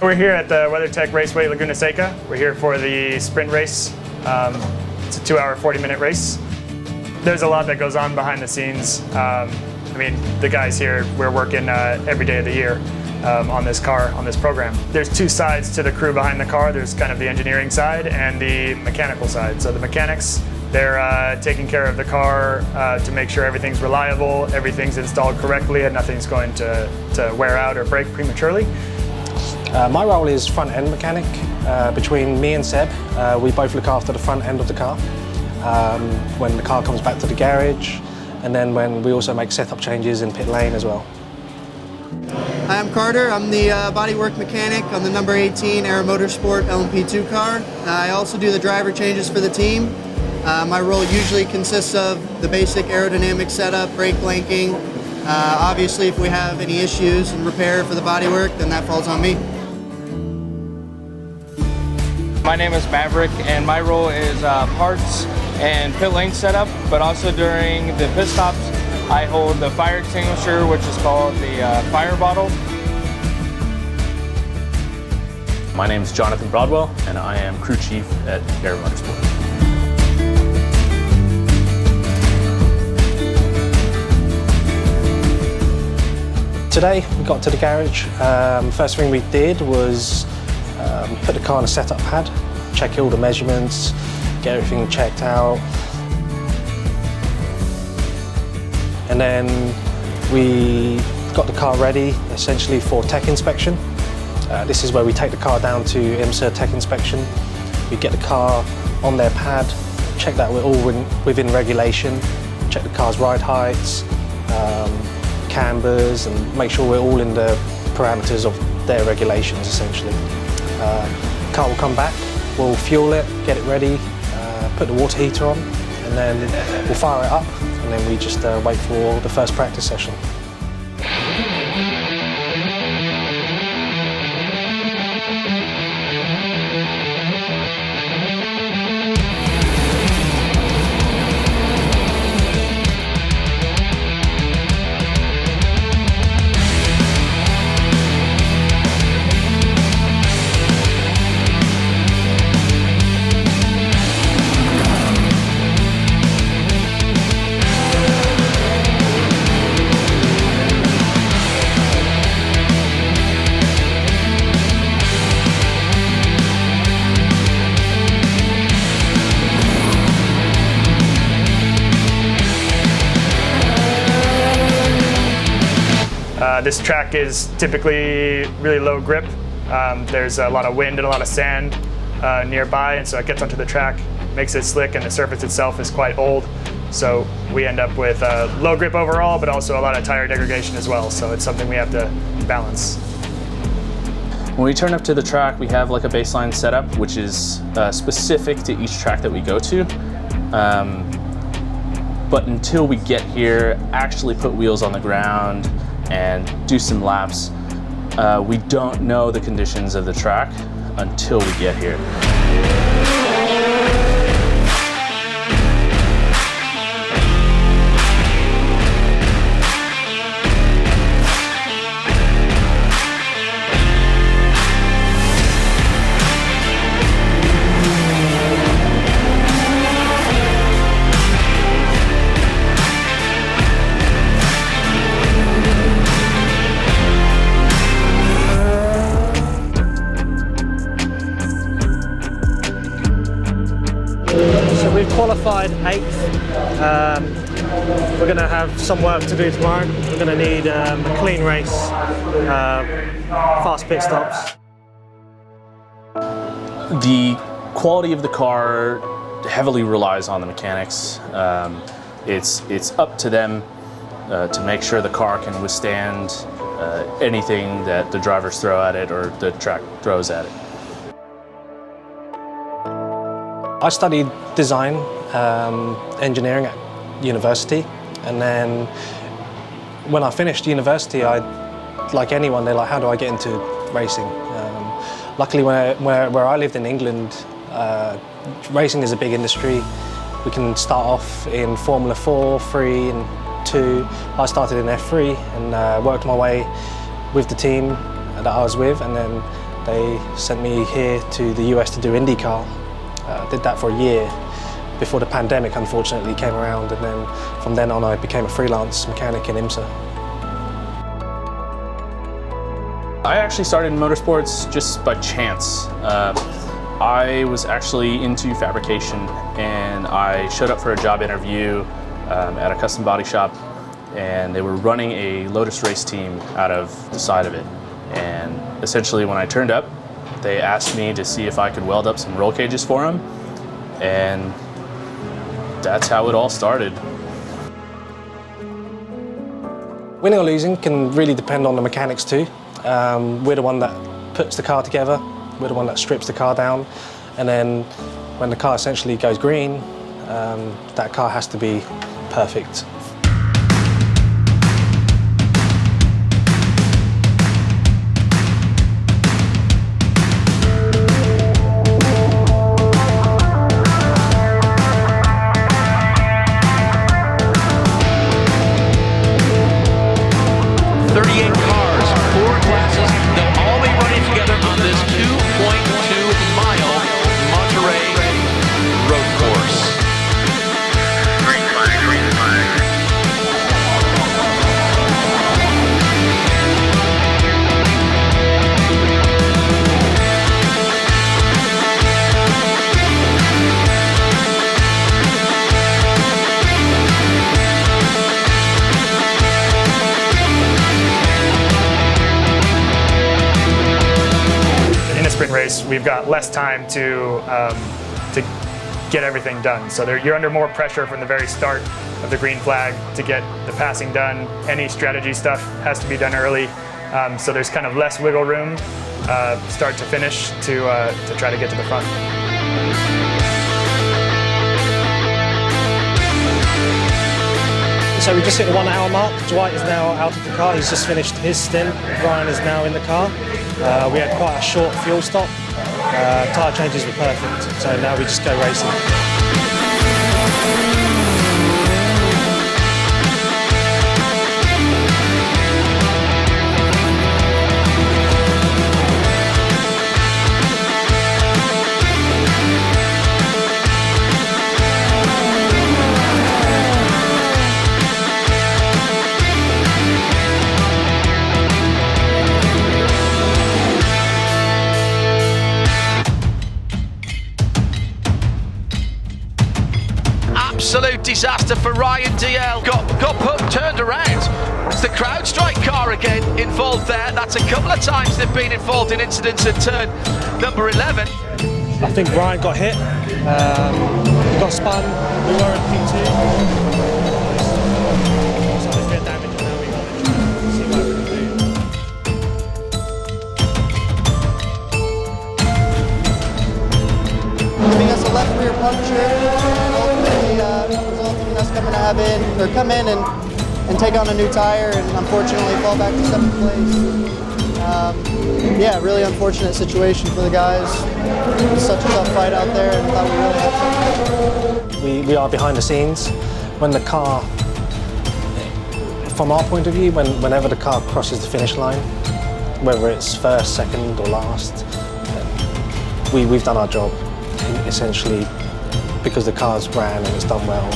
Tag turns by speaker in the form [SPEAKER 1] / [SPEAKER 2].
[SPEAKER 1] We're here at the WeatherTech Raceway Laguna Seca. We're here for the sprint race. It's a 2-hour, 40-minute race. There's a lot that goes on behind the scenes. I mean, the guys here, we're working every day of the year on this car, on this program. There's two sides to the crew behind the car. There's kind of the engineering side and the mechanical side. So the mechanics, they're taking care of the car to make sure everything's reliable, everything's installed correctly, and nothing's going to wear out or break prematurely.
[SPEAKER 2] My role is front end mechanic. Between me and Seb, we both look after the front end of the car when the car comes back to the garage, and then when we also make setup changes in pit lane as well.
[SPEAKER 3] Hi, I'm Carter. I'm the bodywork mechanic on the number 18 Aero Motorsport LMP2 car. I also do the driver changes for the team. My role usually consists of the basic aerodynamic setup, brake blanking. Obviously, if we have any issues and repair for the bodywork, then that falls on me.
[SPEAKER 4] My name is Maverick, and my role is parts and pit lane setup, but also during the pit stops, I hold the fire extinguisher, which is called the fire bottle.
[SPEAKER 5] My name is Jonathan Broadwell, and I am crew chief at Aero Motorsport.
[SPEAKER 2] Today we got to the garage. First thing we did was put the car on a setup pad, check all the measurements, get everything checked out. And then we got the car ready essentially for tech inspection. This is where we take the car down to IMSA tech inspection. We get the car on their pad, check that we're all within regulation, check the car's ride heights, cambers, and make sure we're all in the parameters of their regulations essentially. Car will come back, we'll fuel it, get it ready, put the water heater on, and then we'll fire it up, and then we just wait for the first practice session.
[SPEAKER 1] This track is typically really low grip. There's a lot of wind and a lot of sand nearby, and so it gets onto the track, makes it slick, and the surface itself is quite old. So we end up with low grip overall, but also a lot of tire degradation as well. So it's something we have to balance.
[SPEAKER 5] When we turn up to the track, we have like a baseline setup, which is specific to each track that we go to. But until we get here, actually put wheels on the ground and do some laps, we don't know the conditions of the track until we get here.
[SPEAKER 2] So we've qualified 8th. We're going to have some work to do tomorrow. We're going to need a clean race, fast pit stops.
[SPEAKER 5] The quality of the car heavily relies on the mechanics. It's up to them to make sure the car can withstand anything that the drivers throw at it or the track throws at it.
[SPEAKER 2] I studied design engineering at university, and then when I finished university, like anyone, they're like, how do I get into racing? Luckily, where I lived in England, racing is a big industry. We can start off in Formula 4, 3 and 2. I started in F3 and worked my way with the team that I was with, and then They sent me here to the US to do IndyCar. Did that for a year before the pandemic unfortunately came around, and then from then on I became a freelance mechanic in IMSA.
[SPEAKER 5] I actually started in motorsports just by chance. I was actually into fabrication, and I showed up for a job interview at a custom body shop, and they were running a Lotus race team out of the side of it. And essentially when I turned up, they asked me to see if I could weld up some roll cages for them, and that's how it all started.
[SPEAKER 2] Winning or losing can really depend on the mechanics too. We're the one that puts the car together, we're the one that strips the car down, and then when the car essentially goes green, that car has to be perfect.
[SPEAKER 1] Race, we've got less time to get everything done. So you're under more pressure from the very start of the green flag to get the passing done. Any strategy stuff has to be done early. So there's kind of less wiggle room, start to finish, to try to get to the front.
[SPEAKER 2] So we just hit the 1 hour mark. Dwight is now out of the car. He's just finished his stint. Ryan is now in the car. We had quite a short fuel stop. Tyre changes were perfect. So now we just go racing.
[SPEAKER 6] Absolute disaster for Ryan DL. Got turned around. It's the CrowdStrike car again involved there. That's a couple of times they've been involved in incidents at turn number 11.
[SPEAKER 2] I think Ryan got hit. We got spun. We were in P2. So there's a bit of damage, and now we got to see what we can do.
[SPEAKER 3] Giving us a left rear puncture. Resulting in us come in and take on a new tire, and unfortunately fall back to 7th place. Yeah, really unfortunate situation for the guys. It was such a tough fight out there, and thought we really had something.
[SPEAKER 2] We are behind the scenes. When the car, from our point of view, whenever the car crosses the finish line, whether it's first, second or last, we've done our job, essentially, because the car's ran and it's done well.